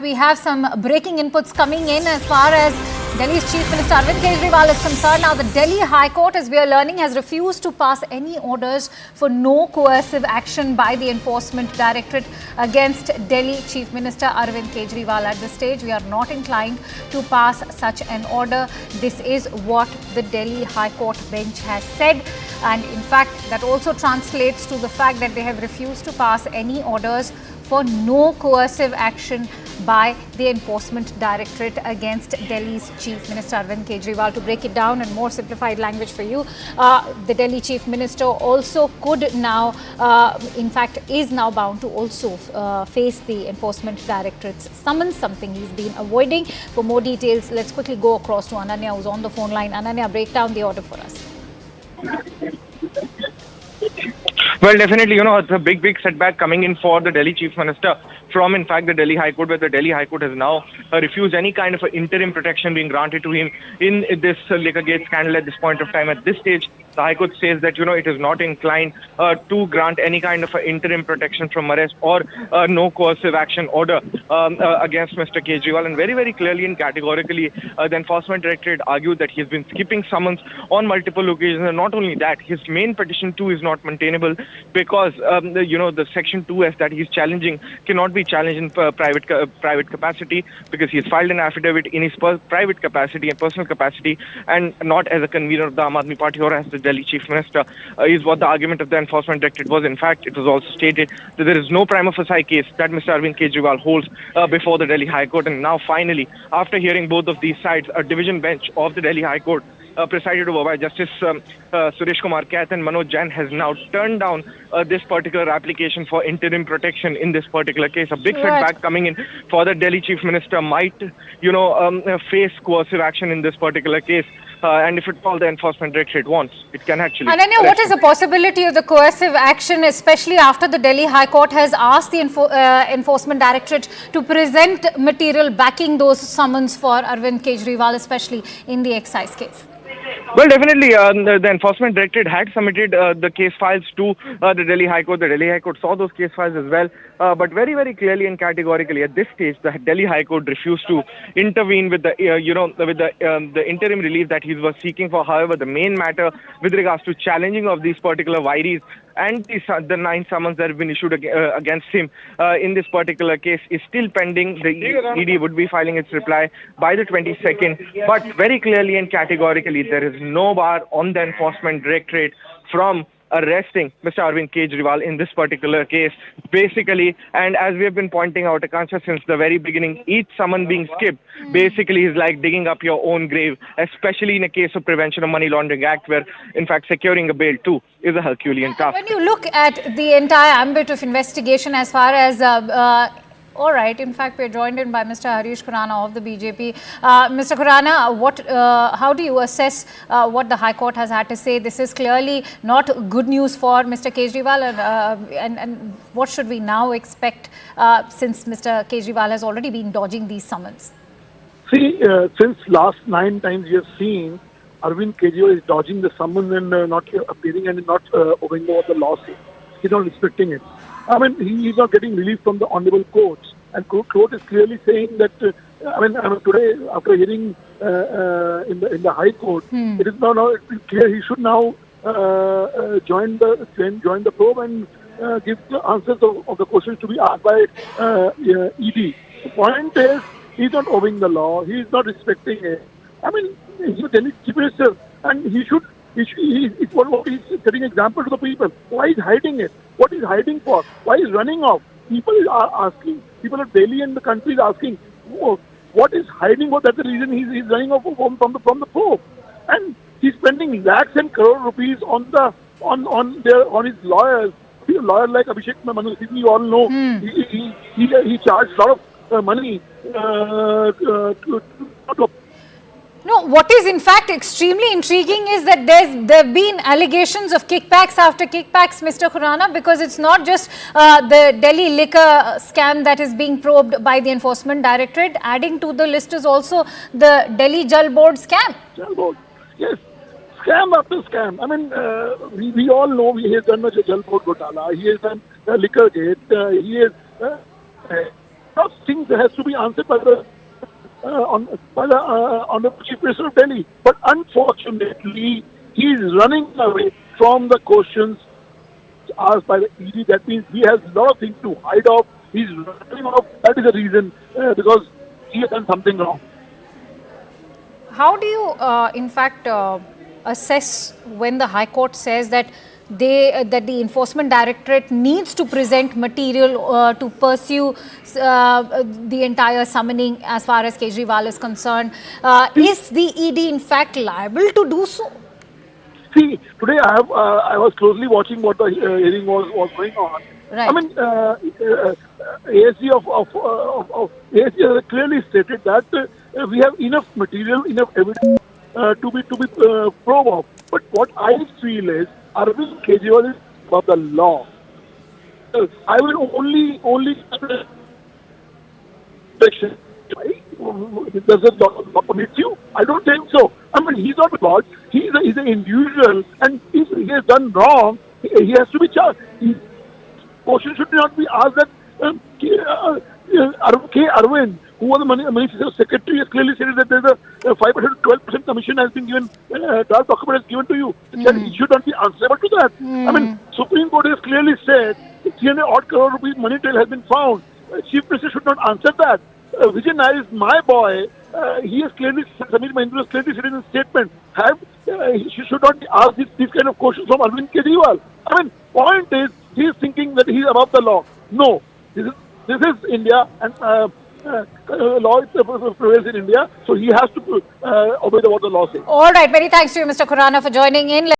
we have some breaking inputs coming in as far as Delhi's Chief Minister Arvind Kejriwal is concerned. Now, the Delhi High Court, as we are learning, has refused to pass any orders for no coercive action by the Enforcement Directorate against Delhi Chief Minister Arvind Kejriwal. At this stage, we are not inclined to pass such an order. This is what the Delhi High Court bench has said. And in fact, that also translates to the fact that they have refused to pass any orders for no coercive action by the Enforcement Directorate against Delhi's Chief Minister Arvind Kejriwal. To break it down in more simplified language for you, the Delhi Chief Minister also could now, in fact, is now bound to also face the Enforcement Directorate's summons, something he's been avoiding. For more details, let's quickly go across to Ananya, who's on the phone line. Ananya, break down the order for us. Well, definitely, it's a big setback coming in for the Delhi Chief Minister from, in fact, the Delhi High Court, where the Delhi High Court has now refused any kind of interim protection being granted to him in this Liquorgate scandal at this point of time. At this stage, the High Court says that, it is not inclined to grant any kind of interim protection from arrest or no coercive action order against Mr. Kejriwal. And very clearly and categorically, the Enforcement Directorate argued that he has been skipping summons on multiple occasions. And not only that, his main petition too is not maintainable because, the Section 2F that he's challenging cannot be challenged in private capacity because he's filed an affidavit in his private capacity and personal capacity and not as a convener of the Aam Aadmi Party or as the Delhi Chief Minister, is what the argument of the Enforcement Directorate was. In fact, it was also stated that there is no prima facie case that Mr. Arvind Kejriwal holds before the Delhi High Court. And now finally, after hearing both of these sides, a division bench of the Delhi High Court presided over by Justice Suresh Kumar Kaith and Manoj Jain has now turned down this particular application for interim protection in this particular case. A big setback coming in for the Delhi Chief Minister might, face coercive action in this particular case. And if it's all the Enforcement Directorate wants, it can actually. Ananya, what is the possibility of the coercive action, especially after the Delhi High Court has asked the Enforcement Directorate to present material backing those summons for Arvind Kejriwal, especially in the excise case? Well, definitely, the Enforcement Directorate had submitted the case files to the Delhi High Court. The Delhi High Court saw those case files as well. But very clearly and categorically, at this stage, the Delhi High Court refused to intervene with the, the interim relief that he was seeking for. However, the main matter with regards to challenging of these particular wiries and the 9 summons that have been issued against him in this particular case is still pending. The ED would be filing its reply by the 22nd. But very clearly and categorically, there is no bar on the Enforcement Directorate from arresting Mr. Arvind Kejriwal in this particular case. Basically, and as we have been pointing out, Akansha, since the very beginning, each summon being skipped basically is like digging up your own grave, especially in a case of Prevention of Money Laundering Act, where, in fact, securing a bail too is a Herculean task. When you look at the entire ambit of investigation as far as all right. In fact, we are joined in by Mr. Harish Khurana of the BJP. Mr. Khurana, how do you assess what the High Court has had to say? This is clearly not good news for Mr. Kejriwal, and what should we now expect since Mr. Kejriwal has already been dodging these summons? See, since last 9 times we have seen Arvind Kejriwal is dodging the summons and not appearing and not obeying what the law says. He's not respecting it. I mean, he's not getting relief from the honorable courts. And court is clearly saying that, today, after hearing in the High Court, it is now clear he should now join the probe and give the answers of the questions to be asked by ED. The point is, he's not obeying the law. He is not respecting it. I mean, he's a Delhi Chief Minister, and he's setting example to the people. Why is hiding it? What is hiding for? Why is running off? People are asking. People of Delhi and the country is asking, what is hiding? That's the reason he's running off from the probe. And he's spending lakhs and crore rupees on his lawyers. He's a lawyer like Abhishek Manu Singh, you all know. He charged a lot of money to No, what is in fact extremely intriguing is that there have been allegations of kickbacks after kickbacks, Mr. Khurana, because it's not just the Delhi liquor scam that is being probed by the Enforcement Directorate. Adding to the list is also the Delhi Jal Board scam. Jal Board, yes. Scam after scam. I mean, we all know he has done much Jal Board Ghotala. He has done Liquorgate. He has of things that has to be answered by the Honorable Chief Minister of Delhi. But unfortunately, he is running away from the questions asked by the ED. That means he has a lot of things to hide off. He's running off. That is the reason, because he has done something wrong. How do you, in fact, assess when the High Court says that that the Enforcement Directorate needs to present material to pursue the entire summoning as far as Kejriwal is concerned? Is the ED in fact liable to do so? See, today I was closely watching what the hearing was going on. Right. I mean, ASG ASG has clearly stated that we have enough material, enough evidence to be probe of. But what I feel is Arvind Kejriwal is above the law. I will only protection. Does the law permit you? I don't think so. I mean, he's not a god. He's an individual, and if he has done wrong, he has to be charged. Question should not be asked that Arvind, who was the Minister Secretary, has clearly said that there's a 5% to 12% commission has been given, draft document has given to you. That he should not be answerable to that. I mean, Supreme Court has clearly said 300 odd crore rupees money trail has been found. Chief Minister should not answer that. Vijay Nair is my boy. He has clearly, Samir Mahindra has clearly said in his statement, he should not be asked these kind of questions from Arvind Kejriwal. I mean, point is, he is thinking that he is above the law. No, this is India, and law prevails in India, so he has to obey what the law says. All right. Many thanks to you, Mr. Khurana, for joining in.